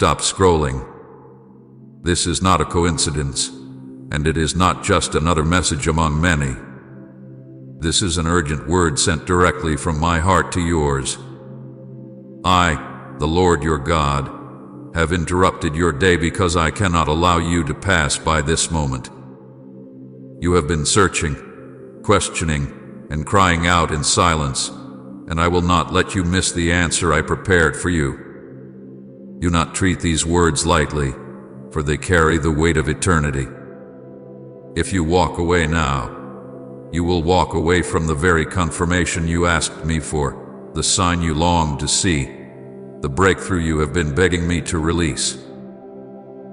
Stop scrolling. This is not a coincidence, and it is not just another message among many. This is an urgent word sent directly from my heart to yours. I, the Lord your God, have interrupted your day because I cannot allow you to pass by this moment. You have been searching, questioning, and crying out in silence, and I will not let you miss the answer I prepared for you. Do not treat these words lightly, for they carry the weight of eternity. If you walk away now, you will walk away from the very confirmation you asked me for, the sign you longed to see, the breakthrough you have been begging me to release.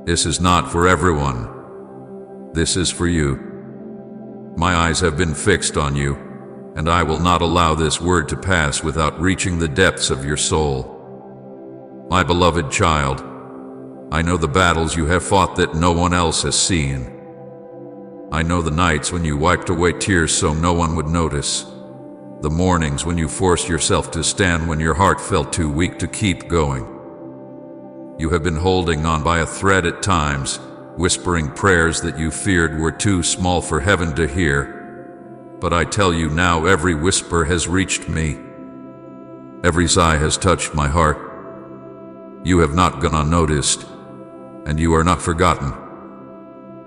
This is not for everyone. This is for you. My eyes have been fixed on you, and I will not allow this word to pass without reaching the depths of your soul. My beloved child, I know the battles you have fought that no one else has seen. I know the nights when you wiped away tears so no one would notice. The mornings when you forced yourself to stand when your heart felt too weak to keep going. You have been holding on by a thread at times, whispering prayers that you feared were too small for heaven to hear. But I tell you now, every whisper has reached me. Every sigh has touched my heart. You have not gone unnoticed, and you are not forgotten.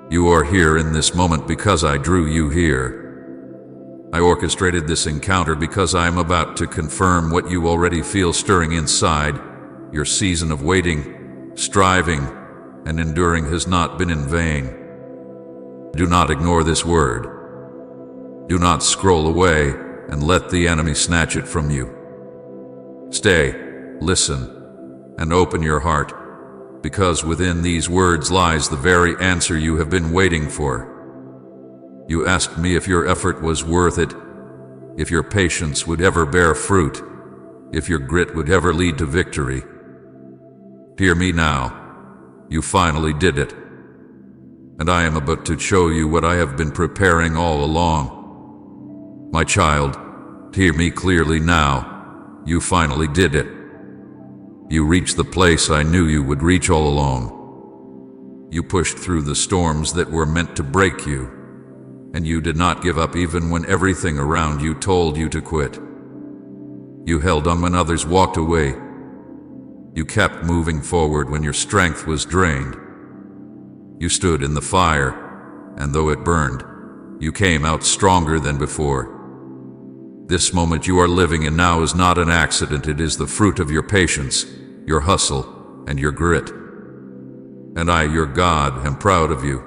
You are here in this moment because I drew you here. I orchestrated this encounter because I am about to confirm what you already feel stirring inside. Your season of waiting, striving, and enduring has not been in vain. Do not ignore this word. Do not scroll away and let the enemy snatch it from you. Stay, listen, and open your heart, because within these words lies the very answer you have been waiting for. You asked me if your effort was worth it, if your patience would ever bear fruit, if your grit would ever lead to victory. Hear me now. You finally did it. And I am about to show you what I have been preparing all along. My child, hear me clearly now. You finally did it. You reached the place I knew you would reach all along. You pushed through the storms that were meant to break you, and you did not give up even when everything around you told you to quit. You held on when others walked away. You kept moving forward when your strength was drained. You stood in the fire, and though it burned, you came out stronger than before. This moment you are living in now is not an accident. It is the fruit of your patience, your hustle, and your grit. And I, your God, am proud of you.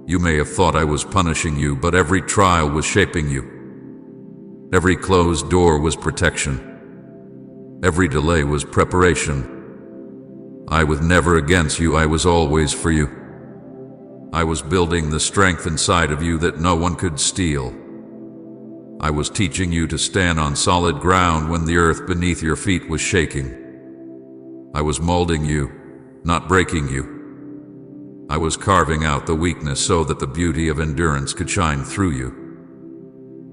You may have thought I was punishing you, but every trial was shaping you. Every closed door was protection. Every delay was preparation. I was never against you, I was always for you. I was building the strength inside of you that no one could steal. I was teaching you to stand on solid ground when the earth beneath your feet was shaking. I was molding you, not breaking you. I was carving out the weakness so that the beauty of endurance could shine through you.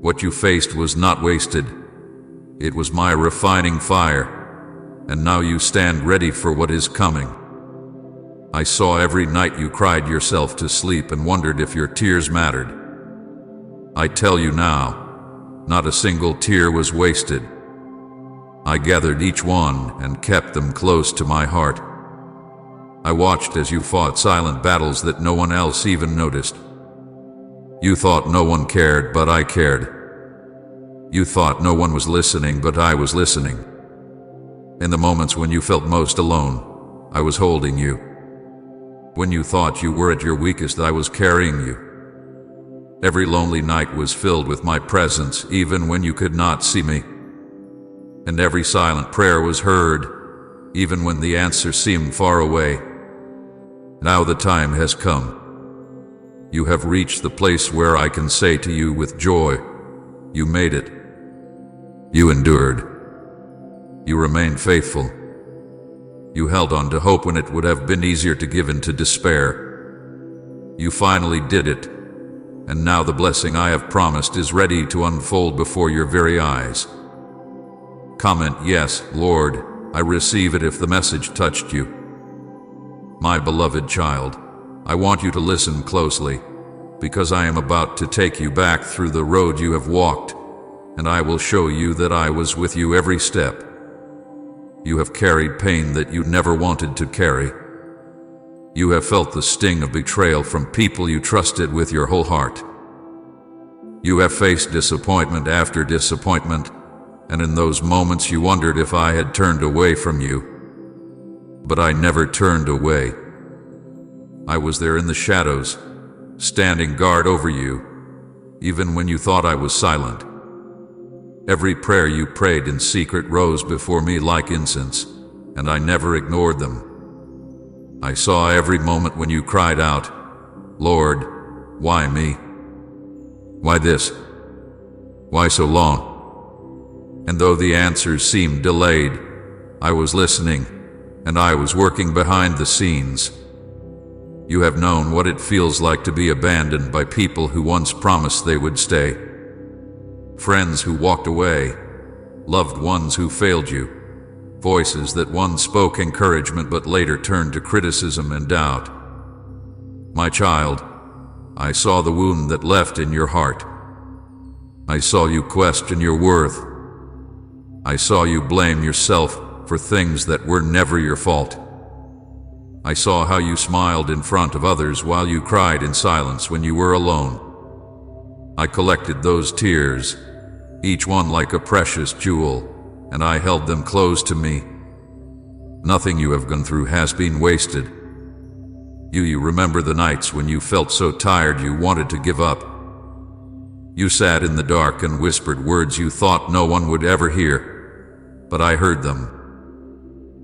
What you faced was not wasted. It was my refining fire, and now you stand ready for what is coming. I saw every night you cried yourself to sleep and wondered if your tears mattered. I tell you now, not a single tear was wasted. I gathered each one and kept them close to my heart. I watched as you fought silent battles that no one else even noticed. You thought no one cared, but I cared. You thought no one was listening, but I was listening. In the moments when you felt most alone, I was holding you. When you thought you were at your weakest, I was carrying you. Every lonely night was filled with my presence, even when you could not see me. And every silent prayer was heard, even when the answer seemed far away. Now the time has come. You have reached the place where I can say to you with joy, you made it. You endured. You remained faithful. You held on to hope when it would have been easier to give in to despair. You finally did it, and now the blessing I have promised is ready to unfold before your very eyes. Comment, yes, Lord, I receive it if the message touched you. My beloved child, I want you to listen closely, because I am about to take you back through the road you have walked, and I will show you that I was with you every step. You have carried pain that you never wanted to carry. You have felt the sting of betrayal from people you trusted with your whole heart. You have faced disappointment after disappointment, and in those moments you wondered if I had turned away from you. But I never turned away. I was there in the shadows, standing guard over you, even when you thought I was silent. Every prayer you prayed in secret rose before me like incense, and I never ignored them. I saw every moment when you cried out, "Lord, why me? Why this? Why so long?" And though the answers seemed delayed, I was listening, and I was working behind the scenes. You have known what it feels like to be abandoned by people who once promised they would stay. Friends who walked away, loved ones who failed you, voices that once spoke encouragement but later turned to criticism and doubt. My child, I saw the wound that left in your heart. I saw you question your worth. I saw you blame yourself for things that were never your fault. I saw how you smiled in front of others while you cried in silence when you were alone. I collected those tears, each one like a precious jewel, and I held them close to me. Nothing you have gone through has been wasted. You remember the nights when you felt so tired you wanted to give up. You sat in the dark and whispered words you thought no one would ever hear, but I heard them.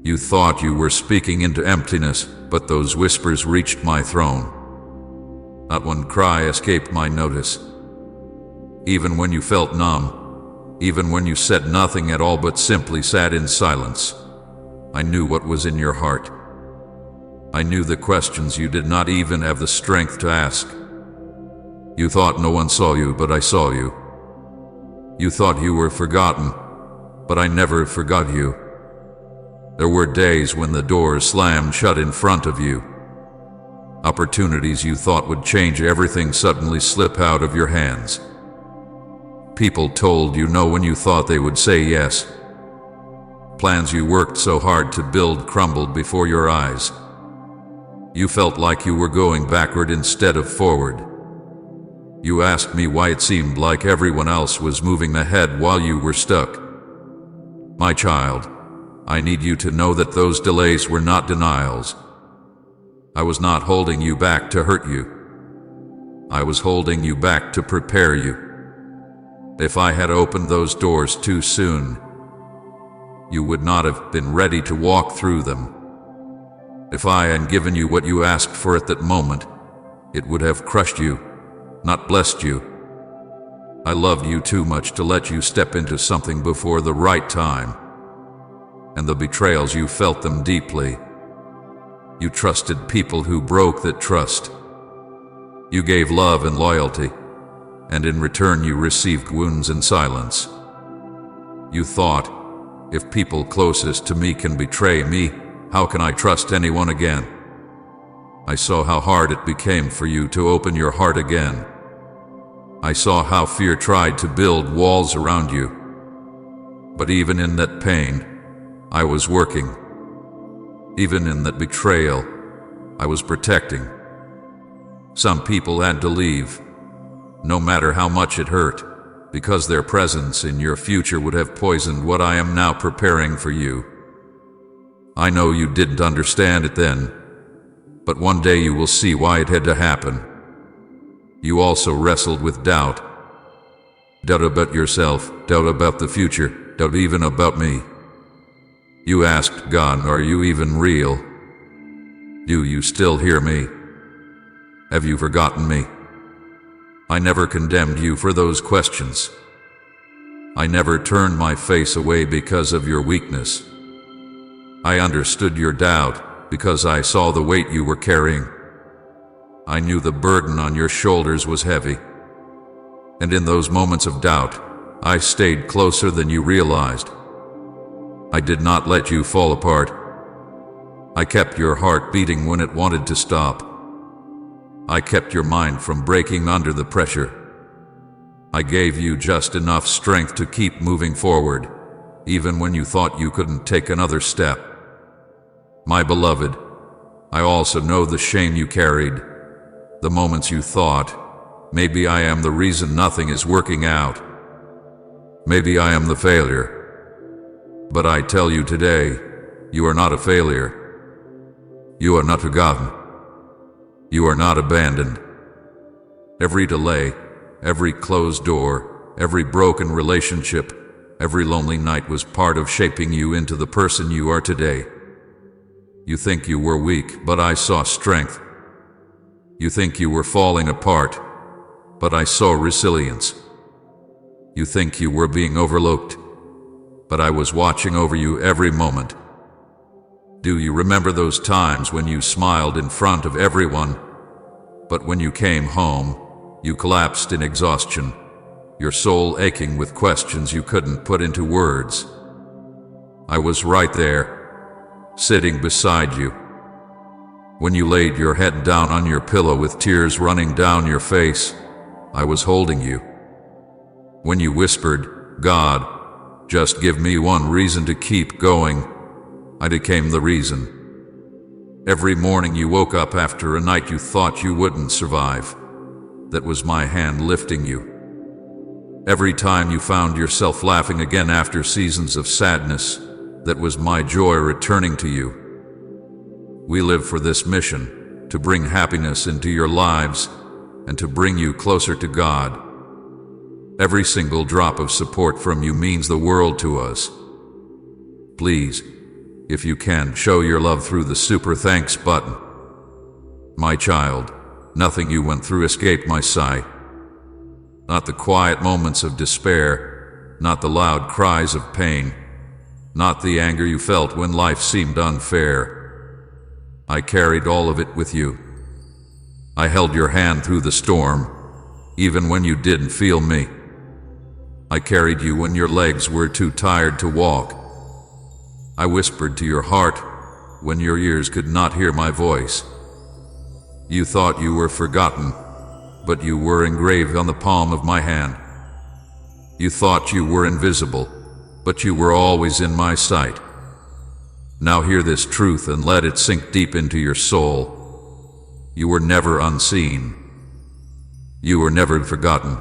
You thought you were speaking into emptiness, but those whispers reached my throne. Not one cry escaped my notice. Even when you felt numb, even when you said nothing at all but simply sat in silence, I knew what was in your heart. I knew the questions you did not even have the strength to ask. You thought no one saw you, but I saw you. You thought you were forgotten, but I never forgot you. There were days when the doors slammed shut in front of you. Opportunities you thought would change everything suddenly slip out of your hands. People told you no when you thought they would say yes. Plans you worked so hard to build crumbled before your eyes. You felt like you were going backward instead of forward. You asked me why it seemed like everyone else was moving ahead while you were stuck. My child, I need you to know that those delays were not denials. I was not holding you back to hurt you. I was holding you back to prepare you. If I had opened those doors too soon, you would not have been ready to walk through them. If I had given you what you asked for at that moment, it would have crushed you, not blessed you. I loved you too much to let you step into something before the right time. And the betrayals, you felt them deeply. You trusted people who broke that trust. You gave love and loyalty, and in return you received wounds and silence. You thought, if people closest to me can betray me, how can I trust anyone again? I saw how hard it became for you to open your heart again. I saw how fear tried to build walls around you. But even in that pain, I was working. Even in that betrayal, I was protecting. Some people had to leave, no matter how much it hurt, because their presence in your future would have poisoned what I am now preparing for you. I know you didn't understand it then, but one day you will see why it had to happen. You also wrestled with doubt. Doubt about yourself, doubt about the future, doubt even about me. You asked God, are you even real? Do you still hear me? Have you forgotten me? I never condemned you for those questions. I never turned my face away because of your weakness. I understood your doubt because I saw the weight you were carrying. I knew the burden on your shoulders was heavy. And in those moments of doubt, I stayed closer than you realized. I did not let you fall apart. I kept your heart beating when it wanted to stop. I kept your mind from breaking under the pressure. I gave you just enough strength to keep moving forward, even when you thought you couldn't take another step. My beloved, I also know the shame you carried, the moments you thought, maybe I am the reason nothing is working out. Maybe I am the failure. But I tell you today, you are not a failure. You are not forgotten. You are not abandoned. Every delay, every closed door, every broken relationship, every lonely night was part of shaping you into the person you are today. You think you were weak, but I saw strength. You think you were falling apart, but I saw resilience. You think you were being overlooked, but I was watching over you every moment. Do you remember those times when you smiled in front of everyone, but when you came home, you collapsed in exhaustion, your soul aching with questions you couldn't put into words? I was right there, sitting beside you. When you laid your head down on your pillow with tears running down your face, I was holding you. When you whispered, "God, just give me one reason to keep going," I became the reason. Every morning you woke up after a night you thought you wouldn't survive, that was my hand lifting you. Every time you found yourself laughing again after seasons of sadness, that was my joy returning to you. We live for this mission, to bring happiness into your lives and to bring you closer to God. Every single drop of support from you means the world to us. Please, if you can, show your love through the super thanks button. My child, nothing you went through escaped my sight. Not the quiet moments of despair, not the loud cries of pain, not the anger you felt when life seemed unfair. I carried all of it with you. I held your hand through the storm, even when you didn't feel me. I carried you when your legs were too tired to walk. I whispered to your heart when your ears could not hear my voice. You thought you were forgotten, but you were engraved on the palm of my hand. You thought you were invisible, but you were always in my sight. Now hear this truth and let it sink deep into your soul. You were never unseen. You were never forgotten.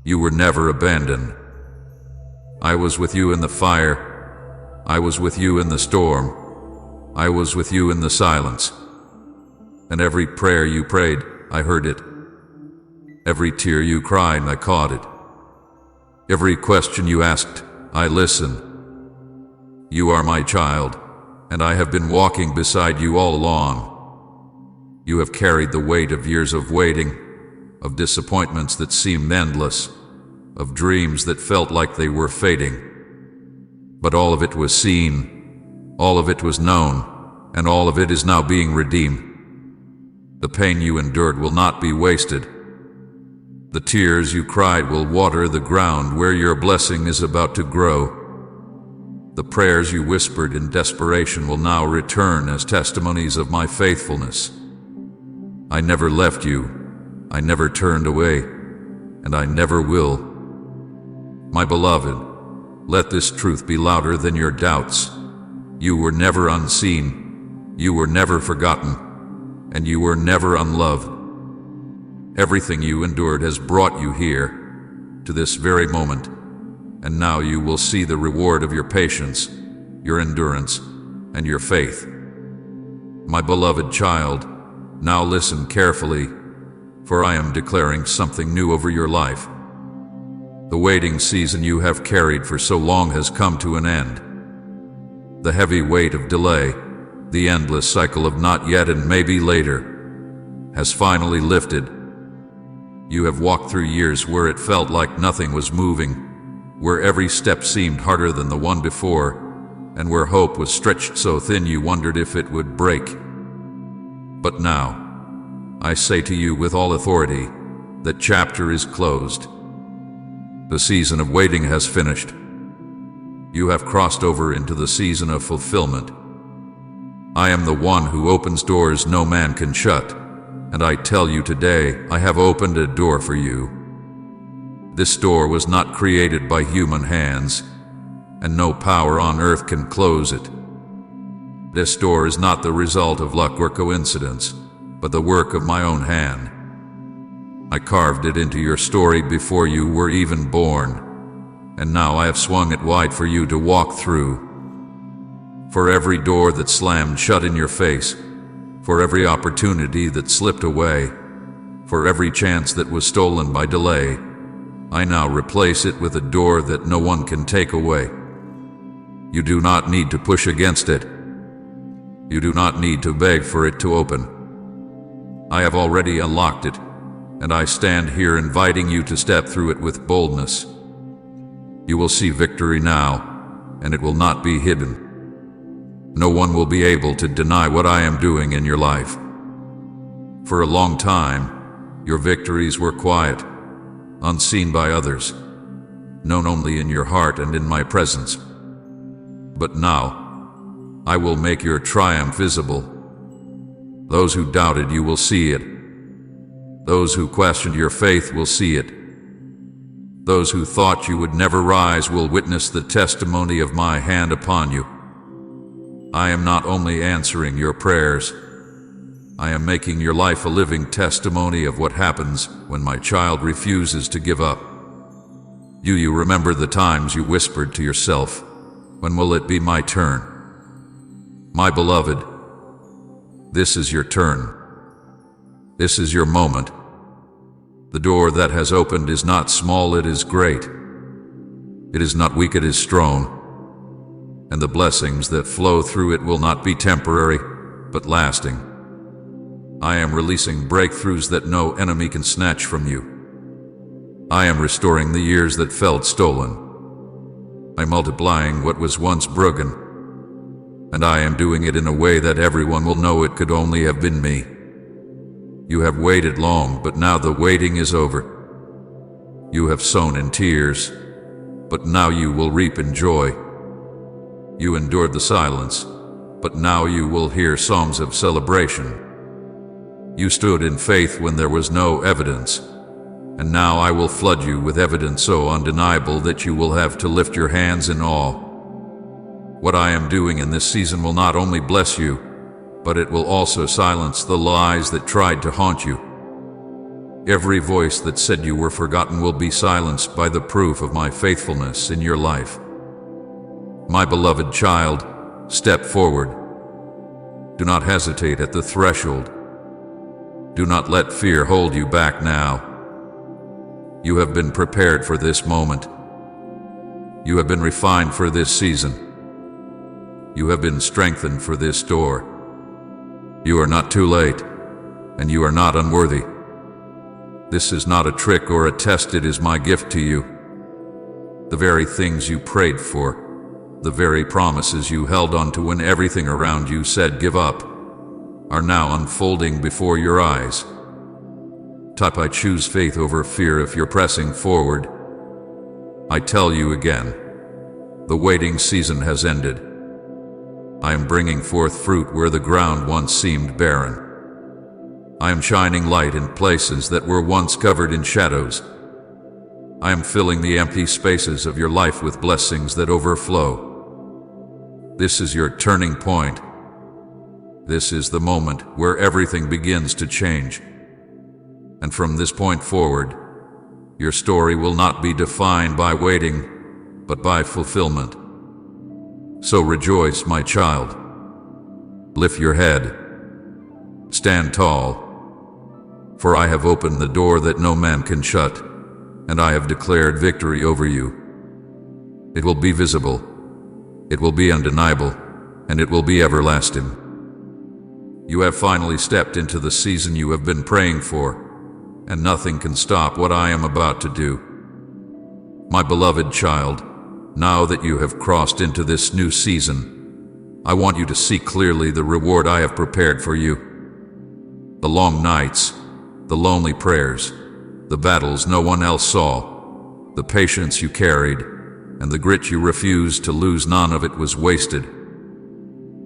You were never abandoned. I was with you in the fire. I was with you in the storm. I was with you in the silence. And every prayer you prayed, I heard it. Every tear you cried, I caught it. Every question you asked, I listened. You are my child, and I have been walking beside you all along. You have carried the weight of years of waiting, of disappointments that seemed endless, of dreams that felt like they were fading. But all of it was seen, all of it was known, and all of it is now being redeemed. The pain you endured will not be wasted. The tears you cried will water the ground where your blessing is about to grow. The prayers you whispered in desperation will now return as testimonies of my faithfulness. I never left you, I never turned away, and I never will. My beloved, let this truth be louder than your doubts. You were never unseen, you were never forgotten, and you were never unloved. Everything you endured has brought you here, to this very moment, and now you will see the reward of your patience, your endurance, and your faith. My beloved child, now listen carefully, for I am declaring something new over your life. The waiting season you have carried for so long has come to an end. The heavy weight of delay, the endless cycle of not yet and maybe later, has finally lifted. You have walked through years where it felt like nothing was moving, where every step seemed harder than the one before, and where hope was stretched so thin you wondered if it would break. But now, I say to you with all authority, that chapter is closed. The season of waiting has finished. You have crossed over into the season of fulfillment. I am the one who opens doors no man can shut, and I tell you today, I have opened a door for you. This door was not created by human hands, and no power on earth can close it. This door is not the result of luck or coincidence, but the work of my own hand. I carved it into your story before you were even born, and now I have swung it wide for you to walk through. For every door that slammed shut in your face, for every opportunity that slipped away, for every chance that was stolen by delay, I now replace it with a door that no one can take away. You do not need to push against it. You do not need to beg for it to open. I have already unlocked it, and I stand here inviting you to step through it with boldness. You will see victory now, and it will not be hidden. No one will be able to deny what I am doing in your life. For a long time, your victories were quiet, unseen by others, known only in your heart and in my presence. But now, I will make your triumph visible. Those who doubted you will see it. Those who questioned your faith will see it. Those who thought you would never rise will witness the testimony of my hand upon you. I am not only answering your prayers, I am making your life a living testimony of what happens when my child refuses to give up. You remember the times you whispered to yourself, "When will it be my turn?" My beloved, this is your turn. This is your moment. The door that has opened is not small, it is great. It is not weak, it is strong. And the blessings that flow through it will not be temporary, but lasting. I am releasing breakthroughs that no enemy can snatch from you. I am restoring the years that felt stolen. I am multiplying what was once broken, and I am doing it in a way that everyone will know it could only have been me. You have waited long, but now the waiting is over. You have sown in tears, but now you will reap in joy. You endured the silence, but now you will hear songs of celebration. You stood in faith when there was no evidence, and now I will flood you with evidence so undeniable that you will have to lift your hands in awe. What I am doing in this season will not only bless you, but it will also silence the lies that tried to haunt you. Every voice that said you were forgotten will be silenced by the proof of my faithfulness in your life. My beloved child, step forward. Do not hesitate at the threshold. Do not let fear hold you back now. You have been prepared for this moment. You have been refined for this season. You have been strengthened for this door. You are not too late, and you are not unworthy. This is not a trick or a test, it is my gift to you. The very things you prayed for, the very promises you held on to when everything around you said give up, are now unfolding before your eyes. Type I choose faith over fear if you're pressing forward. I tell you again, the waiting season has ended. I am bringing forth fruit where the ground once seemed barren. I am shining light in places that were once covered in shadows. I am filling the empty spaces of your life with blessings that overflow. This is your turning point. This is the moment where everything begins to change. And from this point forward, your story will not be defined by waiting, but by fulfillment. So rejoice, my child. Lift your head. Stand tall. For I have opened the door that no man can shut, and I have declared victory over you. It will be visible. It will be undeniable, and it will be everlasting. You have finally stepped into the season you have been praying for, and nothing can stop what I am about to do. My beloved child, now that you have crossed into this new season, I want you to see clearly the reward I have prepared for you. The long nights, the lonely prayers, the battles no one else saw, the patience you carried, and the grit you refused to lose, none of it was wasted.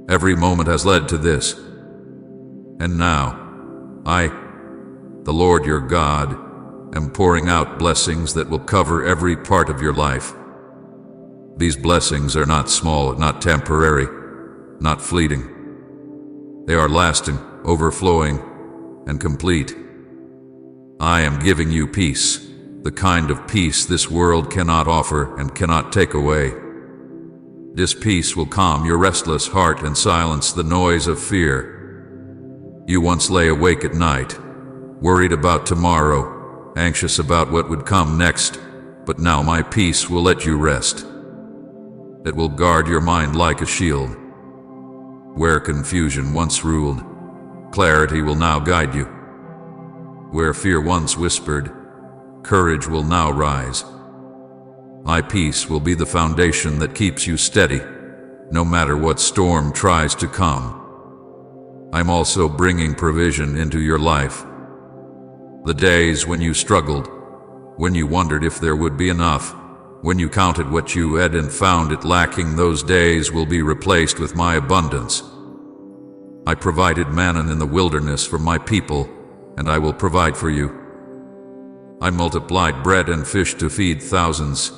Every moment has led to this. And now, I, the Lord your God, am pouring out blessings that will cover every part of your life. These blessings are not small, not temporary, not fleeting. They are lasting, overflowing, and complete. I am giving you peace, the kind of peace this world cannot offer and cannot take away. This peace will calm your restless heart and silence the noise of fear. You once lay awake at night, worried about tomorrow, anxious about what would come next, but now my peace will let you rest. It will guard your mind like a shield. Where confusion once ruled, clarity will now guide you. Where fear once whispered, courage will now rise. My peace will be the foundation that keeps you steady, no matter what storm tries to come. I'm also bringing provision into your life. The days when you struggled, when you wondered if there would be enough, when you counted what you had and found it lacking, those days will be replaced with my abundance. I provided manna in the wilderness for my people, and I will provide for you. I multiplied bread and fish to feed thousands,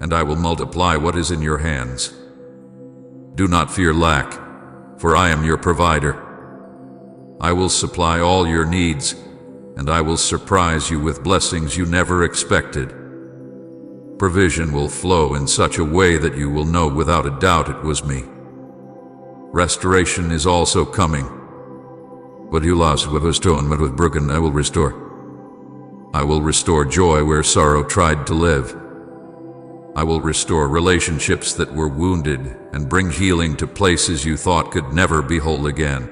and I will multiply what is in your hands. Do not fear lack, for I am your provider. I will supply all your needs, and I will surprise you with blessings you never expected. Provision will flow in such a way that you will know without a doubt it was me. Restoration is also coming. What you lost, what was stolen, what was broken, I will restore. I will restore joy where sorrow tried to live. I will restore relationships that were wounded and bring healing to places you thought could never be whole again.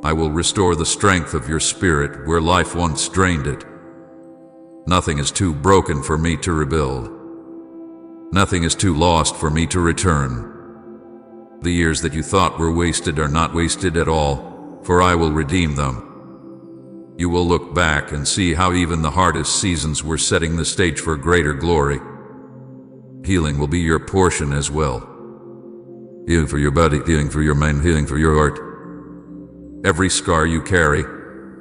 I will restore the strength of your spirit where life once drained it. Nothing is too broken for me to rebuild. Nothing is too lost for me to return. The years that you thought were wasted are not wasted at all, for I will redeem them. You will look back and see how even the hardest seasons were setting the stage for greater glory. Healing will be your portion as well. Healing for your body, healing for your mind, healing for your heart. Every scar you carry,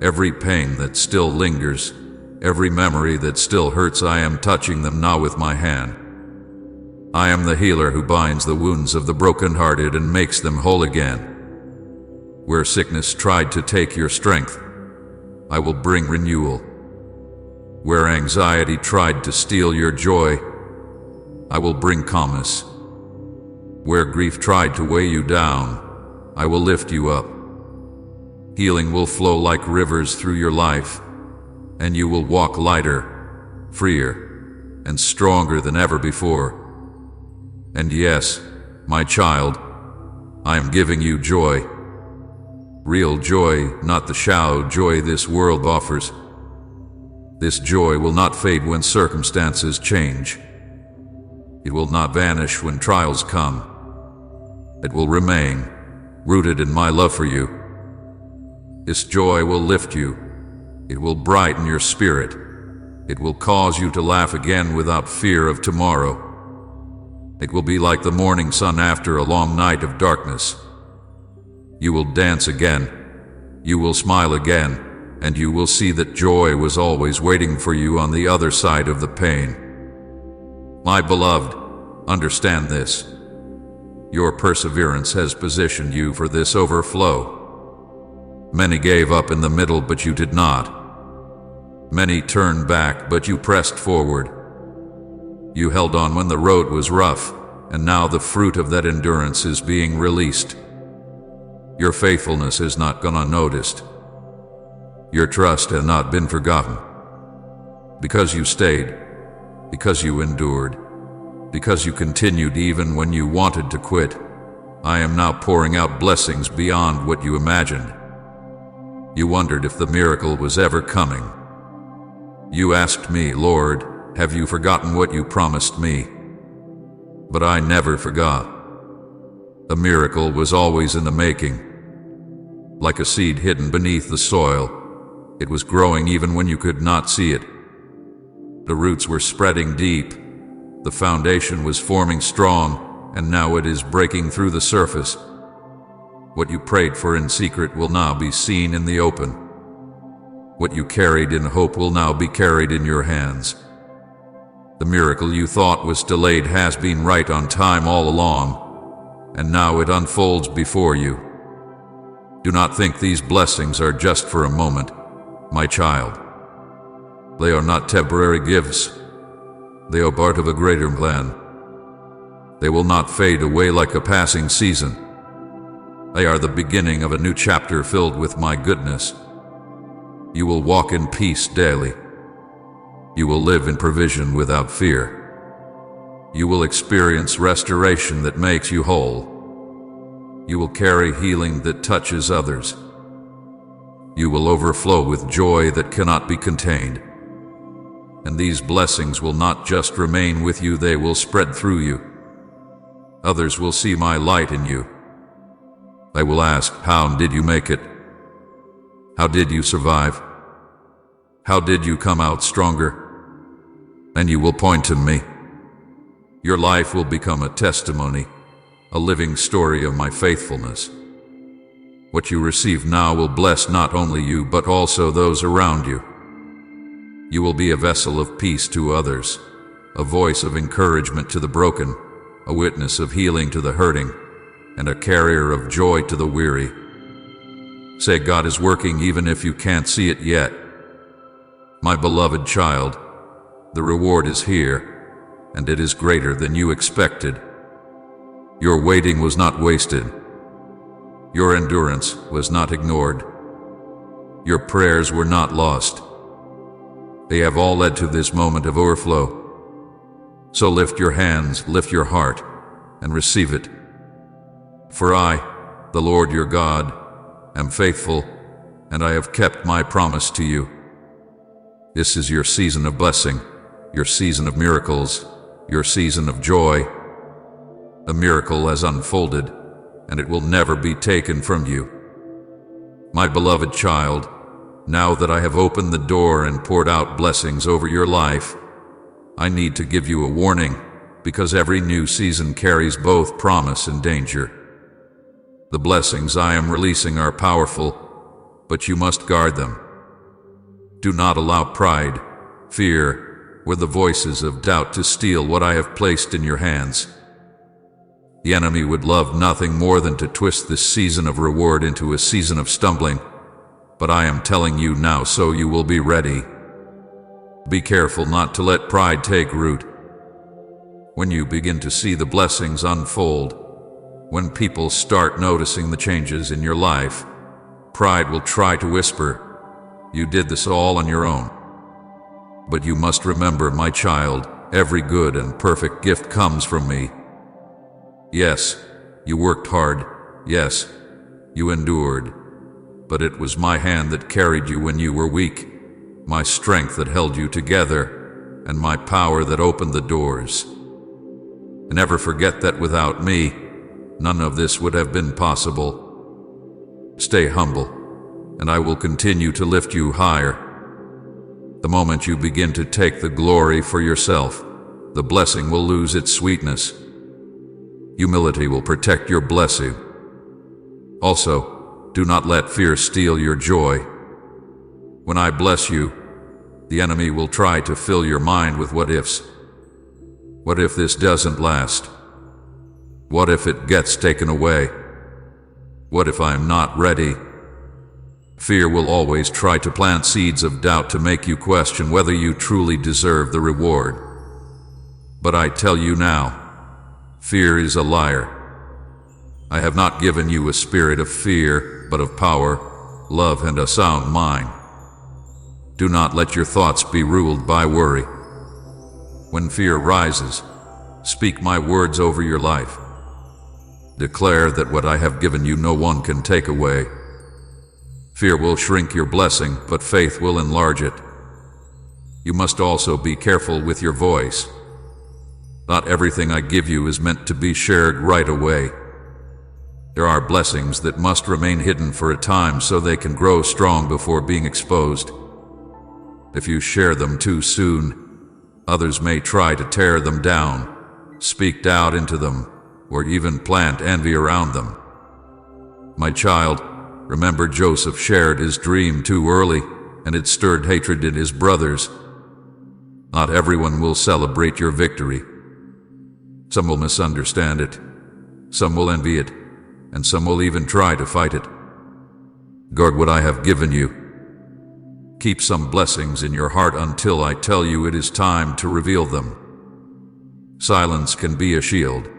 every pain that still lingers, every memory that still hurts, I am touching them now with my hand. I am the healer who binds the wounds of the brokenhearted and makes them whole again. Where sickness tried to take your strength, I will bring renewal. Where anxiety tried to steal your joy, I will bring calmness. Where grief tried to weigh you down, I will lift you up. Healing will flow like rivers through your life, and you will walk lighter, freer, and stronger than ever before. And yes, my child, I am giving you joy. Real joy, not the shallow joy this world offers. This joy will not fade when circumstances change. It will not vanish when trials come. It will remain, rooted in my love for you. This joy will lift you. It will brighten your spirit. It will cause you to laugh again without fear of tomorrow. It will be like the morning sun after a long night of darkness. You will dance again. You will smile again, and you will see that joy was always waiting for you on the other side of the pain. My beloved, understand this. Your perseverance has positioned you for this overflow. Many gave up in the middle, but you did not. Many turned back, but you pressed forward. You held on when the road was rough, and now the fruit of that endurance is being released. Your faithfulness has not gone unnoticed. Your trust has not been forgotten. Because you stayed, because you endured, because you continued even when you wanted to quit, I am now pouring out blessings beyond what you imagined. You wondered if the miracle was ever coming. You asked me, Lord, have you forgotten what you promised me? But I never forgot. The miracle was always in the making. Like a seed hidden beneath the soil, it was growing even when you could not see it. The roots were spreading deep. The foundation was forming strong, and now it is breaking through the surface. What you prayed for in secret will now be seen in the open. What you carried in hope will now be carried in your hands. The miracle you thought was delayed has been right on time all along, and now it unfolds before you. Do not think these blessings are just for a moment, my child. They are not temporary gifts. They are part of a greater plan. They will not fade away like a passing season. They are the beginning of a new chapter filled with my goodness. You will walk in peace daily. You will live in provision without fear. You will experience restoration that makes you whole. You will carry healing that touches others. You will overflow with joy that cannot be contained. And these blessings will not just remain with you, they will spread through you. Others will see my light in you. They will ask, how did you make it? How did you survive? How did you come out stronger? And you will point to me. Your life will become a testimony, a living story of my faithfulness. What you receive now will bless not only you, but also those around you. You will be a vessel of peace to others, a voice of encouragement to the broken, a witness of healing to the hurting, and a carrier of joy to the weary. Say, God is working even if you can't see it yet. My beloved child, the reward is here, and it is greater than you expected. Your waiting was not wasted. Your endurance was not ignored. Your prayers were not lost. They have all led to this moment of overflow. So lift your hands, lift your heart, and receive it. For I, the Lord your God, am faithful, and I have kept my promise to you. This is your season of blessing, your season of miracles, your season of joy. The miracle has unfolded, and it will never be taken from you. My beloved child, now that I have opened the door and poured out blessings over your life, I need to give you a warning, because every new season carries both promise and danger. The blessings I am releasing are powerful, but you must guard them. Do not allow pride, fear, or the voices of doubt to steal what I have placed in your hands. The enemy would love nothing more than to twist this season of reward into a season of stumbling, but I am telling you now so you will be ready. Be careful not to let pride take root. When you begin to see the blessings unfold, when people start noticing the changes in your life, pride will try to whisper, "You did this all on your own." But you must remember, my child, every good and perfect gift comes from me. Yes, you worked hard. Yes, you endured. But it was my hand that carried you when you were weak, my strength that held you together, and my power that opened the doors. And never forget that without me, none of this would have been possible. Stay humble, and I will continue to lift you higher. The moment you begin to take the glory for yourself, the blessing will lose its sweetness. Humility will protect your blessing. Also, do not let fear steal your joy. When I bless you, the enemy will try to fill your mind with what-ifs. What if this doesn't last? What if it gets taken away? What if I'm not ready? Fear will always try to plant seeds of doubt to make you question whether you truly deserve the reward. But I tell you now, fear is a liar. I have not given you a spirit of fear, but of power, love, and a sound mind. Do not let your thoughts be ruled by worry. When fear rises, speak my words over your life. Declare that what I have given you no one can take away. Fear will shrink your blessing, but faith will enlarge it. You must also be careful with your voice. Not everything I give you is meant to be shared right away. There are blessings that must remain hidden for a time so they can grow strong before being exposed. If you share them too soon, others may try to tear them down, speak doubt into them, or even plant envy around them. My child, remember Joseph shared his dream too early, and it stirred hatred in his brothers. Not everyone will celebrate your victory. Some will misunderstand it, some will envy it, and some will even try to fight it. Guard what I have given you. Keep some blessings in your heart until I tell you it is time to reveal them. Silence can be a shield.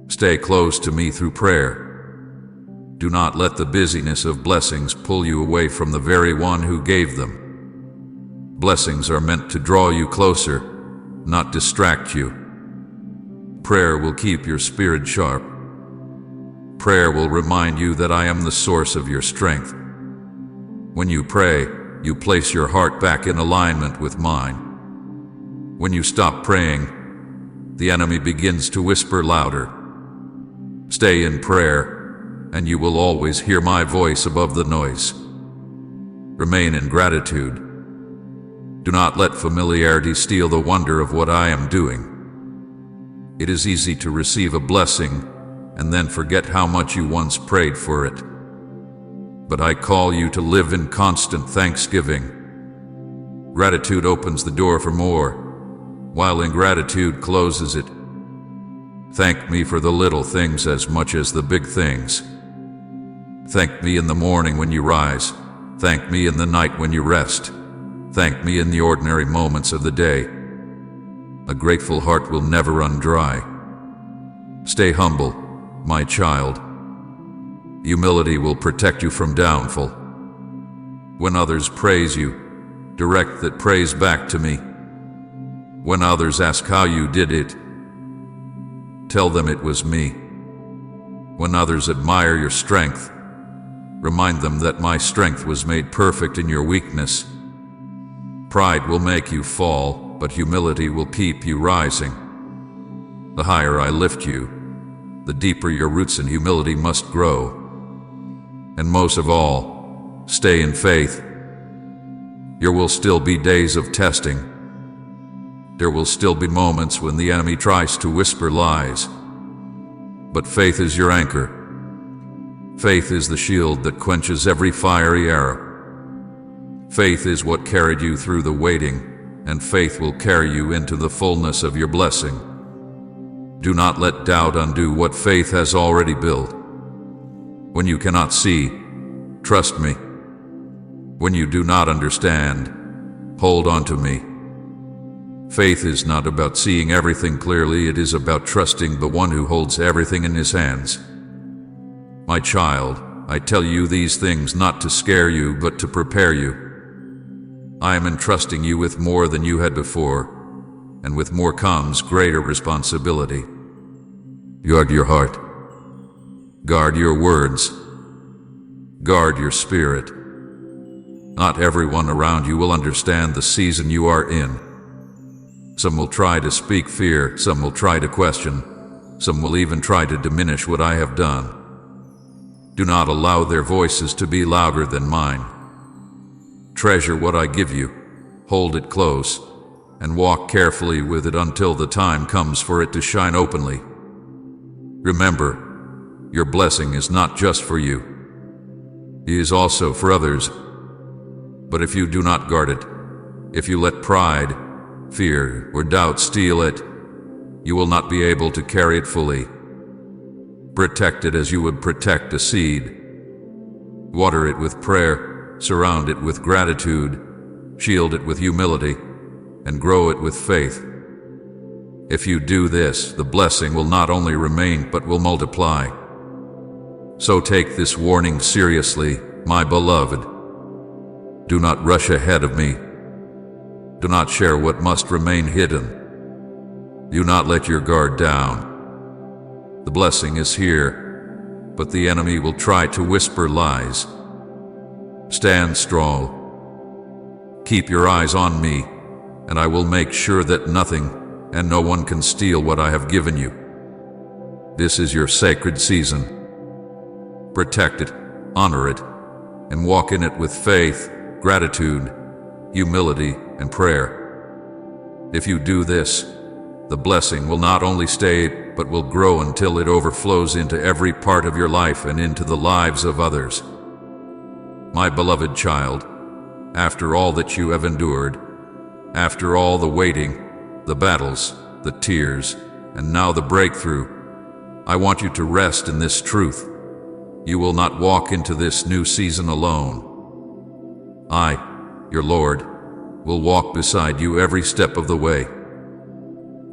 Stay close to me through prayer. Do not let the busyness of blessings pull you away from the very one who gave them. Blessings are meant to draw you closer, not distract you. Prayer will keep your spirit sharp. Prayer will remind you that I am the source of your strength. When you pray, you place your heart back in alignment with mine. When you stop praying, the enemy begins to whisper louder. Stay in prayer, and you will always hear my voice above the noise. Remain in gratitude. Do not let familiarity steal the wonder of what I am doing. It is easy to receive a blessing and then forget how much you once prayed for it. But I call you to live in constant thanksgiving. Gratitude opens the door for more, while ingratitude closes it. Thank me for the little things as much as the big things. Thank me in the morning when you rise. Thank me in the night when you rest. Thank me in the ordinary moments of the day. A grateful heart will never run dry. Stay humble, my child. Humility will protect you from downfall. When others praise you, direct that praise back to me. When others ask how you did it, tell them it was me. When others admire your strength, remind them that my strength was made perfect in your weakness. Pride will make you fall, but humility will keep you rising. The higher I lift you, the deeper your roots in humility must grow. And most of all, stay in faith. There will still be days of testing. There will still be moments when the enemy tries to whisper lies. But faith is your anchor. Faith is the shield that quenches every fiery arrow. Faith is what carried you through the waiting, and faith will carry you into the fullness of your blessing. Do not let doubt undo what faith has already built. When you cannot see, trust me. When you do not understand, hold on to me. Faith is not about seeing everything clearly, it is about trusting the one who holds everything in his hands. My child, I tell you these things not to scare you, but to prepare you. I am entrusting you with more than you had before, and with more comes greater responsibility. Guard your heart. Guard your words. Guard your spirit. Not everyone around you will understand the season you are in. Some will try to speak fear, some will try to question, some will even try to diminish what I have done. Do not allow their voices to be louder than mine. Treasure what I give you, hold it close, and walk carefully with it until the time comes for it to shine openly. Remember, your blessing is not just for you. It is also for others. But if you do not guard it, if you let pride, fear, or doubt steal it, you will not be able to carry it fully. Protect it as you would protect a seed. Water it with prayer, surround it with gratitude, shield it with humility, and grow it with faith. If you do this, the blessing will not only remain but will multiply. So take this warning seriously, my beloved. Do not rush ahead of me. Do not share what must remain hidden. Do not let your guard down. The blessing is here, but the enemy will try to whisper lies. Stand strong. Keep your eyes on me, and I will make sure that nothing and no one can steal what I have given you. This is your sacred season. Protect it, honor it, and walk in it with faith, gratitude, humility, and prayer. If you do this, the blessing will not only stay, but will grow until it overflows into every part of your life and into the lives of others. My beloved child, after all that you have endured, after all the waiting, the battles, the tears, and now the breakthrough, I want you to rest in this truth. You will not walk into this new season alone. I, your Lord, will walk beside you every step of the way.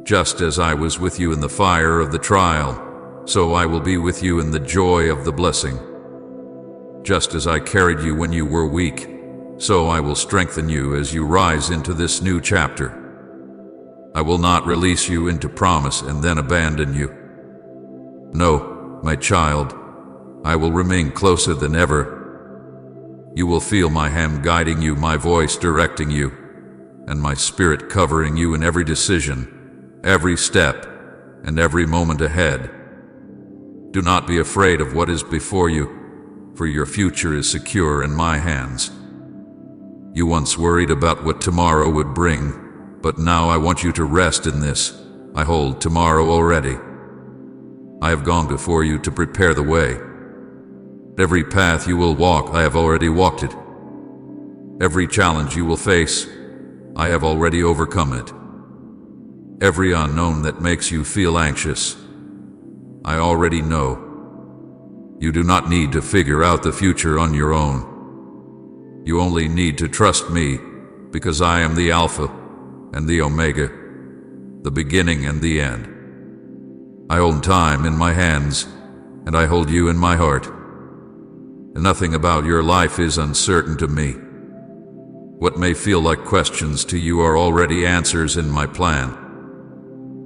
Just as I was with you in the fire of the trial, so I will be with you in the joy of the blessing. Just as I carried you when you were weak, so I will strengthen you as you rise into this new chapter. I will not release you into promise and then abandon you. No, my child, I will remain closer than ever. You will feel my hand guiding you, my voice directing you, and my spirit covering you in every decision, every step, and every moment ahead. Do not be afraid of what is before you, for your future is secure in my hands. You once worried about what tomorrow would bring, but now I want you to rest in this. I hold tomorrow already. I have gone before you to prepare the way. Every path you will walk, I have already walked it. Every challenge you will face, I have already overcome it. Every unknown that makes you feel anxious, I already know. You do not need to figure out the future on your own. You only need to trust me, because I am the Alpha and the Omega, the beginning and the end. I hold time in my hands, and I hold you in my heart. Nothing about your life is uncertain to me. What may feel like questions to you are already answers in my plan.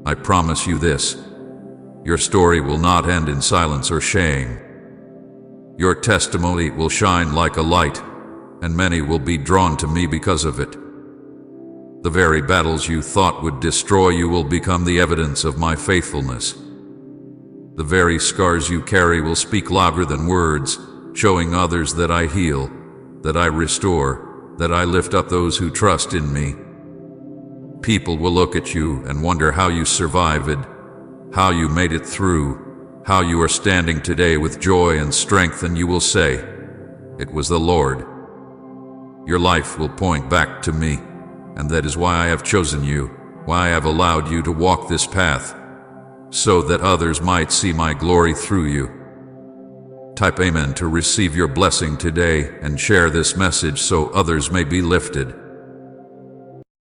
I promise you this: your story will not end in silence or shame. Your testimony will shine like a light, and many will be drawn to me because of it. The very battles you thought would destroy you will become the evidence of my faithfulness. The very scars you carry will speak louder than words, showing others that I heal, that I restore, that I lift up those who trust in me. People will look at you and wonder how you survived, how you made it through, how you are standing today with joy and strength, and you will say, "It was the Lord." Your life will point back to me, and that is why I have chosen you, why I have allowed you to walk this path, so that others might see my glory through you. Type Amen to receive your blessing today and share this message so others may be lifted.